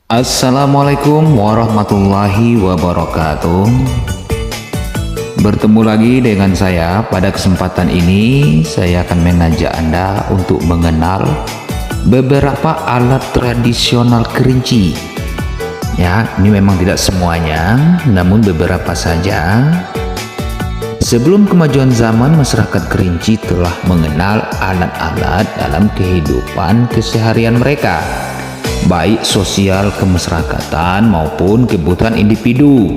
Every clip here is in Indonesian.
Assalamualaikum warahmatullahi wabarakatuh. Bertemu lagi dengan saya. Pada kesempatan ini saya akan mengajak Anda untuk mengenal beberapa alat tradisional Kerinci. Ya, ini memang tidak semuanya, namun beberapa saja. Sebelum kemajuan zaman, masyarakat Kerinci telah mengenal alat-alat dalam kehidupan keseharian mereka, baik sosial kemasyarakatan maupun kebutuhan individu,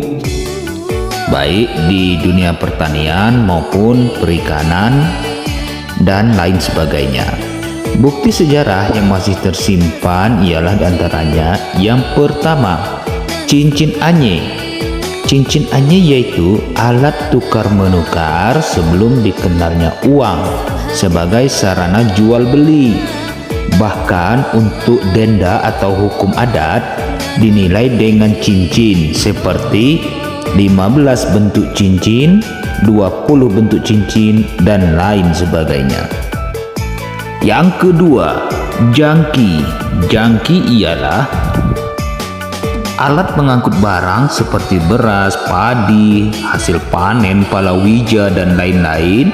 baik di dunia pertanian maupun perikanan dan lain sebagainya. Bukti sejarah yang masih tersimpan ialah diantaranya yang pertama, cincin anye. Cincin anye yaitu alat tukar menukar sebelum dikenalnya uang sebagai sarana jual beli. Bahkan untuk denda atau hukum adat dinilai dengan cincin seperti 15 bentuk cincin, 20 bentuk cincin, dan lain sebagainya. Yang kedua, jangki. Jangki ialah alat pengangkut barang seperti beras, padi, hasil panen, palawija, dan lain-lain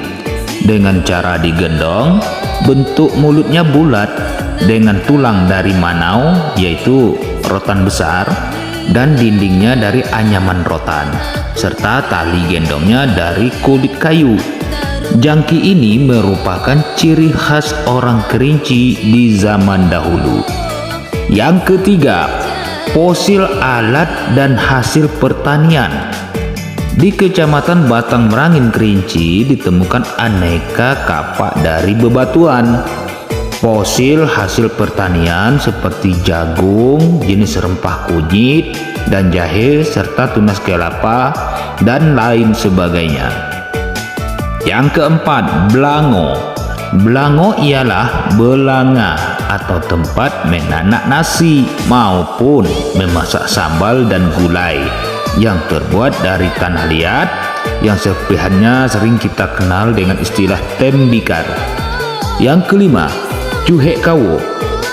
dengan cara digendong. Bentuk mulutnya bulat dengan tulang dari manau yaitu rotan besar dan dindingnya dari anyaman rotan serta tali gendongnya dari kulit kayu. Jangki ini merupakan ciri khas orang Kerinci di zaman dahulu. Yang ketiga, fosil alat dan hasil pertanian. Di Kecamatan Batang Merangin Kerinci ditemukan aneka kapak dari bebatuan. Fosil hasil pertanian seperti jagung, jenis rempah kunyit dan jahe, serta tunas kelapa dan lain sebagainya. Yang keempat, belango. Belango ialah belanga atau tempat menanak nasi maupun memasak sambal dan gulai yang terbuat dari tanah liat yang serpihannya sering kita kenal dengan istilah tembikar. Yang kelima, cuhek kawo.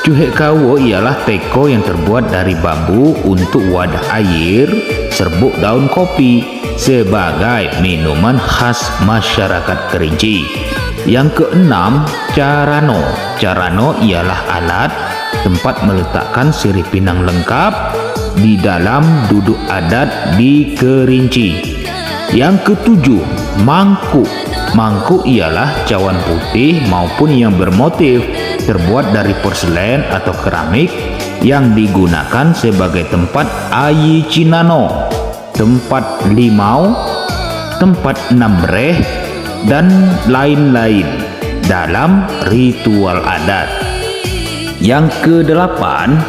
Cuhek kawo ialah teko yang terbuat dari bambu untuk wadah air serbuk daun kopi sebagai minuman khas masyarakat Kerinci. Yang keenam, carano. Carano ialah alat tempat meletakkan sirih pinang lengkap di dalam duduk adat di Kerinci. Yang ketujuh, mangkuk. Mangkuk ialah cawan putih maupun yang bermotif terbuat dari porselen atau keramik yang digunakan sebagai tempat ayi cinano, tempat limau, tempat nambreh, dan lain-lain dalam ritual adat. Yang kedelapan,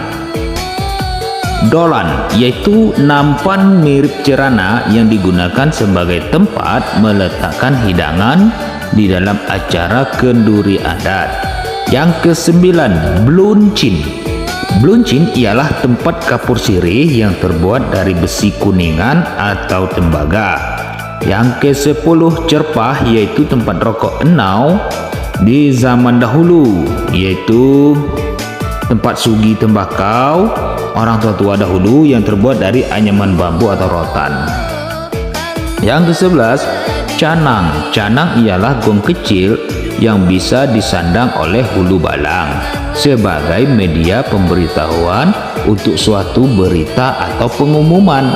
dolan, yaitu nampan mirip cerana yang digunakan sebagai tempat meletakkan hidangan di dalam acara kenduri adat. Yang kesembilan, bluncin. Bluncin ialah tempat kapur sirih yang terbuat dari besi kuningan atau tembaga. Yang ke-10, cerpah, yaitu tempat rokok enau di zaman dahulu, yaitu tempat sugi tembakau orang tua-tua dahulu yang terbuat dari anyaman bambu atau rotan. Yang ke-11, canang. Canang ialah gong kecil yang bisa disandang oleh hulu balang sebagai media pemberitahuan untuk suatu berita atau pengumuman,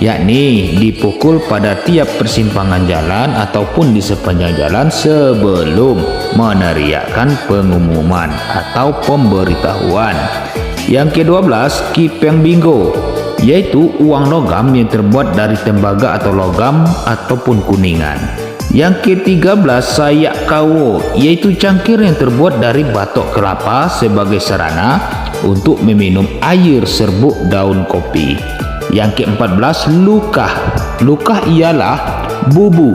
yakni dipukul pada tiap persimpangan jalan ataupun di sepanjang jalan sebelum meneriakkan pengumuman atau pemberitahuan. Yang ke-12, kipeng bingo, yaitu uang logam yang terbuat dari tembaga atau logam ataupun kuningan. Yang ke-13, sayak kawo, yaitu cangkir yang terbuat dari batok kelapa sebagai sarana untuk meminum air serbuk daun kopi. Yang ke-14, lukah. Lukah ialah bubu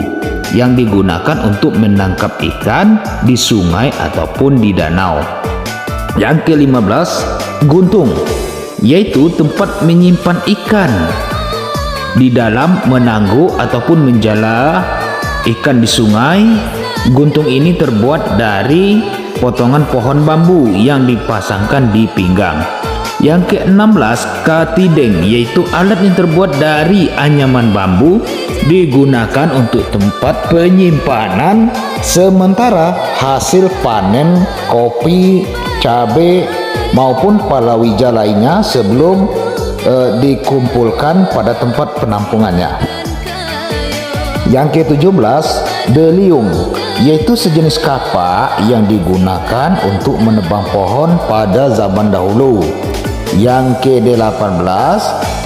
yang digunakan untuk menangkap ikan di sungai ataupun di danau. Yang ke-15, guntung, yaitu tempat menyimpan ikan di dalam menanggu ataupun menjala ikan di sungai. Guntung ini terbuat dari potongan pohon bambu yang dipasangkan di pinggang. Yang ke-16, katideng, yaitu alat yang terbuat dari anyaman bambu, digunakan untuk tempat penyimpanan sementara hasil panen kopi, cabai maupun palawija lainnya sebelum dikumpulkan pada tempat penampungannya. Yang ke-17, deliung, yaitu sejenis kapak yang digunakan untuk menebang pohon pada zaman dahulu. Yang ke-18,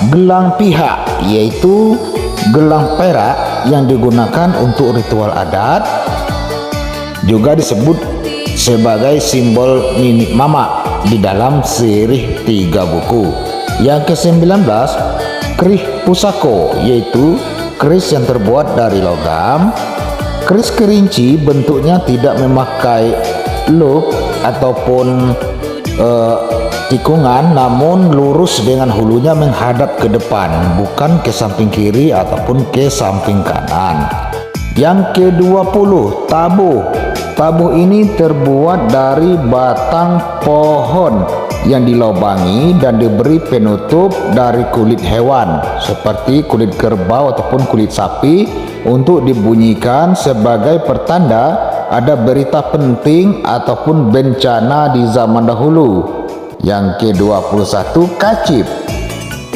gelang pihak, yaitu gelang perak yang digunakan untuk ritual adat, juga disebut sebagai simbol nini mama di dalam sirih 3 buku. Yang ke-19, keris pusako, yaitu keris yang terbuat dari logam. Keris kerinci bentuknya tidak memakai loop ataupun tikungan, namun lurus dengan hulunya menghadap ke depan, bukan ke samping kiri ataupun ke samping kanan. Yang ke-20, tabuh. Tabuh ini terbuat dari batang pohon yang dilobangi dan diberi penutup dari kulit hewan seperti kulit kerbau ataupun kulit sapi untuk dibunyikan sebagai pertanda ada berita penting ataupun bencana di zaman dahulu. Yang ke-21, kacip.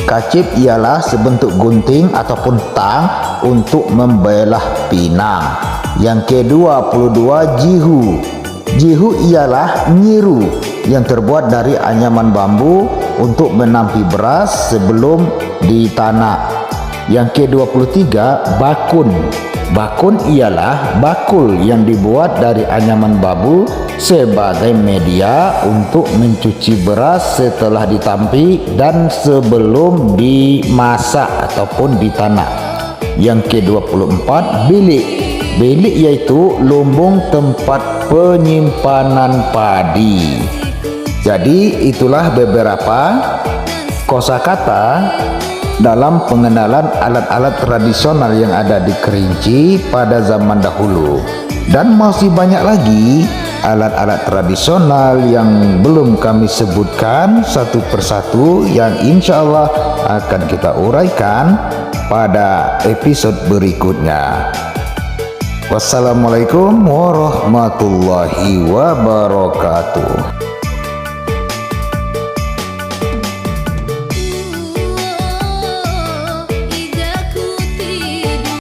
Kacip ialah sebentuk gunting ataupun tang untuk membelah pinang. Yang ke-22, jihu. Jihu ialah nyiru yang terbuat dari anyaman bambu untuk menampi beras sebelum ditanak. Yang ke-23, bakun. Bakun ialah bakul yang dibuat dari anyaman bambu sebagai media untuk mencuci beras setelah ditampi dan sebelum dimasak ataupun ditanak. Yang ke-24, bilik. Bilik yaitu lumbung tempat penyimpanan padi. Jadi itulah beberapa kosakata dalam pengenalan alat-alat tradisional yang ada di Kerinci pada zaman dahulu. Dan masih banyak lagi alat-alat tradisional yang belum kami sebutkan satu persatu yang insya Allah akan kita uraikan pada episode berikutnya. Wassalamualaikum warahmatullahi wabarakatuh.